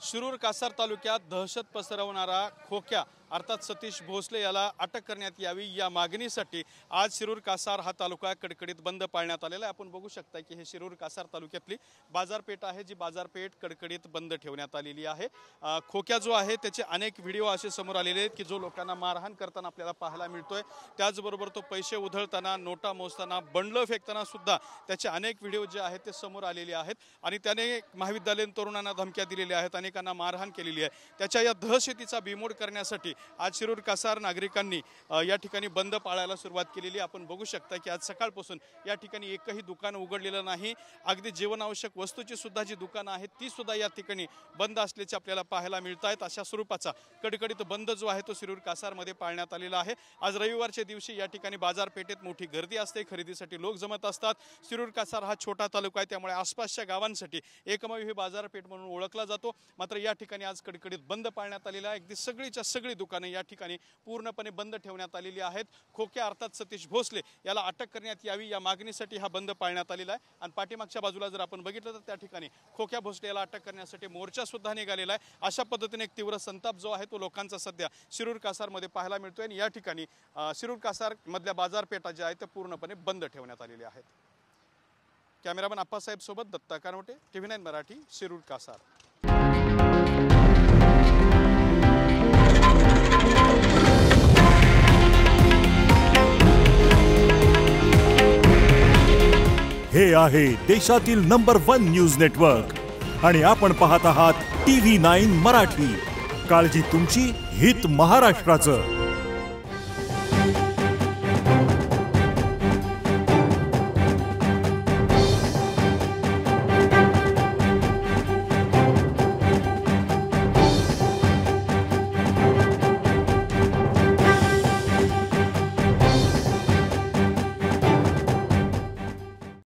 शिरूर कासार तालुक्यात दहशत पसरवणारा खोक्या अर्थात सतीश भोसले याला अटक करण्यात यावी या मागणीसाठी आज शिरूर कासार हा तालुका कडकडीत बंद पाळण्यात आलेला आहे। आपण बघू शकता की हे शिरूर कासार तालुक्यातली बाजारपेठ आहे, जी बाजारपेठ कडकडीत बंद ठेवण्यात आलेली आहे। खोक्या जो आहे त्याचे अनेक व्हिडिओ असे समोर आलेले आहेत की जो लोकांना मारहाण करताना आपल्याला पाहायला मिळतोय। त्याचबरोबर तो पैसे उधळताना, नोटा मोजताना, बंडलं फेकताना सुद्धा त्याचे अनेक व्हिडिओ जे आहेत ते समोर आलेले आहेत आणि त्याने महाविद्यालयीन तरुणांना धमक्या दिलेल्या आहेत, अनेकांना मारहाण केलेली आहे। त्याच्या या दहशतीचा बीमोड करण्यासाठी आज शिरूर कासार नागरिकांनी या ठिकाणी बंद पाळायला सुरुवात केलेली। आपण बघू शकता की आज सकाळपासून या ठिकाणी एकही दुकान उघडलेलं नाही। अगदी जीवनावश्यक वस्तूची सुद्धा जी दुकानं आहेत ती सुद्धा या ठिकाणी बंद असल्याचे आपल्याला पाहायला मिळत आहेत। अशा स्वरूपाचा कडकडीत बंद जो आहे तो शिरूर कासारमध्ये पाळण्यात आलेला आहे। आज रविवारच्या दिवशी या ठिकाणी बाजारपेठेत मोठी गर्दी असते, खरेदीसाठी लोक जमत असतात। शिरूर कासार हा छोटा तालुका आहे, त्यामुळे आसपासच्या गावांसाठी एकमेव ही बाजारपेठ म्हणून ओळखला जातो। मात्र या ठिकाणी आज कडकडीत बंद पाळण्यात आलेला आहे। अगदी सगळीच्या सगळी दुकाने या ठिकाणी पूर्णपणे बंद ठेवण्यात आलेली आहेत। खोक्या अर्थात सतीश भोसले याला अटक करण्यात यावी या मागणीसाठी हा बंद पाळण्यात आलेला आहे। आणि पाठीमागच्या बाजूला जर आपण बघितलं तर त्या ठिकाणी खोक्या भोसले याला अटक करण्यासाठी मोर्चा सुद्धा निघालेला आहे। अशा पद्धतीने एक तीव्र संताप जो आहे तो लोकांचा सध्या शिरूर कासारमध्ये पाहायला मिळतोय आणि या ठिकाणी शिरूर कासार मधल्या बाजारपेठा ज्या आहेत त्या पूर्णपणे बंद ठेवण्यात आलेल्या आहेत। कॅमेरामन आप्पासाहेब सोबत दत्ता कानवटे, TV9 मराठी, शिरूर कासार। हे आहे देशातील नंबर 1 न्यूज नेटवर्क आणि आपण पाहत आहात TV9 मराठी। काळजी तुमची, हित महाराष्ट्राचं।